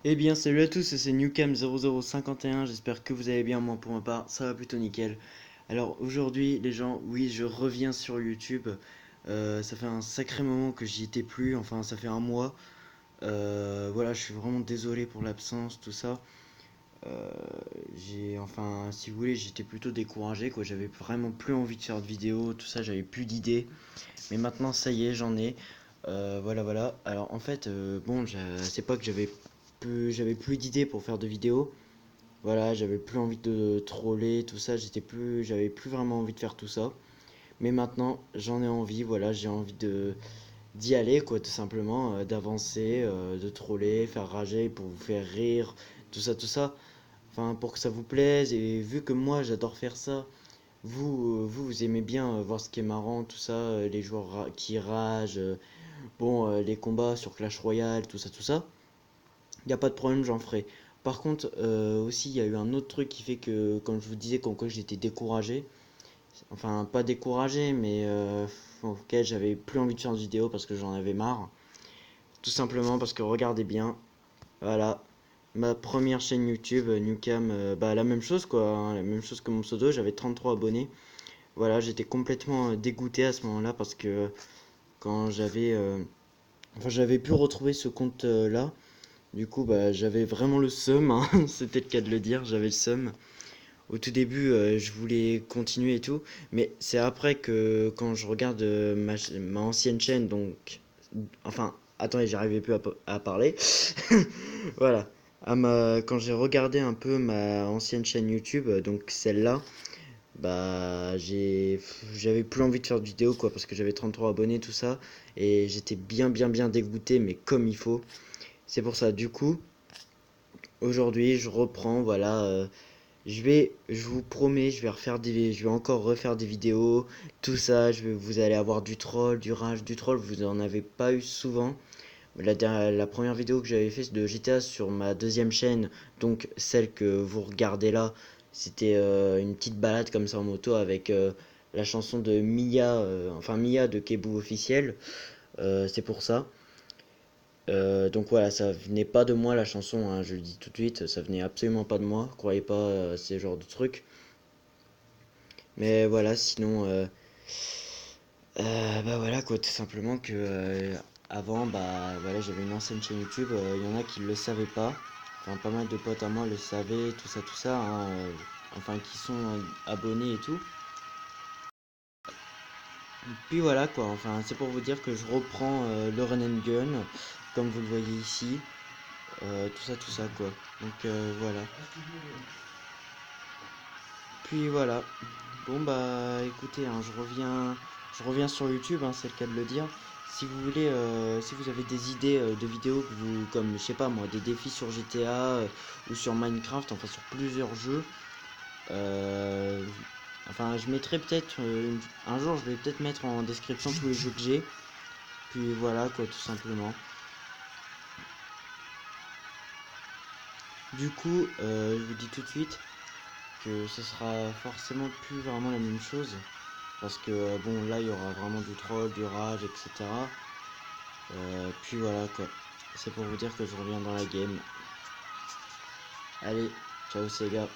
Eh bien salut à tous, c'est Newcam0051, j'espère que vous allez bien, moi pour ma part ça va plutôt nickel. Alors aujourd'hui les gens, oui je reviens sur YouTube, ça fait un sacré moment que j'y étais plus, enfin ça fait un mois. Voilà, je suis vraiment désolé pour l'absence, tout ça. Euh, enfin si vous voulez j'étais plutôt découragé quoi, j'avais vraiment plus envie de faire de vidéos, tout ça, j'avais plus d'idées. Mais maintenant ça y est j'en ai. Voilà. Alors en fait, bon, c'est pas que j'avais plus d'idées pour faire de vidéos. Voilà, j'avais plus envie de troller, tout ça. J'avais plus vraiment envie de faire tout ça. Mais maintenant, j'en ai envie. Voilà, j'ai envie de d'y aller, quoi, tout simplement, d'avancer, de troller, faire rager pour vous faire rire, tout ça. Enfin, pour que ça vous plaise. Et vu que moi, j'adore faire ça. Vous aimez bien voir ce qui est marrant, tout ça, les joueurs qui ragent, bon, les combats sur Clash Royale, tout ça. Il n'y a pas de problème, j'en ferai. Par contre, aussi, il y a eu un autre truc qui fait que, comme je vous disais, comme quoi j'étais découragé. Enfin, pas découragé, mais ok, j'avais plus envie de faire de vidéo parce que j'en avais marre. Tout simplement parce que regardez bien, voilà, ma première chaîne YouTube, Newcam, bah la même chose quoi, hein, la même chose que mon pseudo, j'avais 33 abonnés. Voilà, j'étais complètement dégoûté à ce moment-là parce que quand j'avais pu retrouver ce compte là. Du coup, bah, j'avais vraiment le seum, hein. C'était le cas de le dire, j'avais le seum. Au tout début, je voulais continuer et tout, mais c'est après que quand je regarde ma ancienne chaîne, donc, enfin, attendez, j'arrivais plus à parler. Voilà, quand j'ai regardé un peu ma ancienne chaîne YouTube, donc celle-là, bah, j'avais plus envie de faire de vidéos, quoi, parce que j'avais 33 abonnés, tout ça, et j'étais bien dégoûté, mais comme il faut. C'est pour ça, du coup. Aujourd'hui, je reprends, voilà. Je vous promets, je vais encore refaire des vidéos, tout ça. Vous allez avoir du troll, du rage, du troll. Vous en avez pas eu souvent. La première vidéo que j'avais fait de GTA sur ma deuxième chaîne, donc celle que vous regardez là, c'était une petite balade comme ça en moto avec la chanson de Mia, enfin Mia de Kebu officiel. C'est pour ça. Donc voilà, ça venait pas de moi la chanson, hein, je le dis tout de suite, ça venait absolument pas de moi, croyez pas à ces genres de trucs. Mais voilà, sinon, bah voilà quoi, tout simplement que avant, bah voilà, j'avais une ancienne chaîne YouTube, il y en a qui le savaient pas, enfin pas mal de potes à moi le savaient, tout ça, hein, enfin qui sont abonnés et tout. Puis voilà quoi, enfin c'est pour vous dire que je reprends le Run and Gun, comme vous le voyez ici, tout ça quoi. Donc voilà. Puis voilà. Bon bah écoutez, hein, je reviens sur YouTube, hein, c'est le cas de le dire. Si vous voulez, si vous avez des idées de vidéos que vous, comme je sais pas moi, des défis sur GTA ou sur Minecraft, enfin sur plusieurs jeux, euh, enfin je mettrai peut-être un jour, je vais peut-être mettre en description tous les jeux que j'ai. Puis voilà quoi, tout simplement. Du coup, je vous dis tout de suite que ce sera forcément plus vraiment la même chose. Parce que bon là il y aura vraiment du troll, du rage, etc. Puis voilà quoi. C'est pour vous dire que je reviens dans la game. Allez, ciao c'est les gars.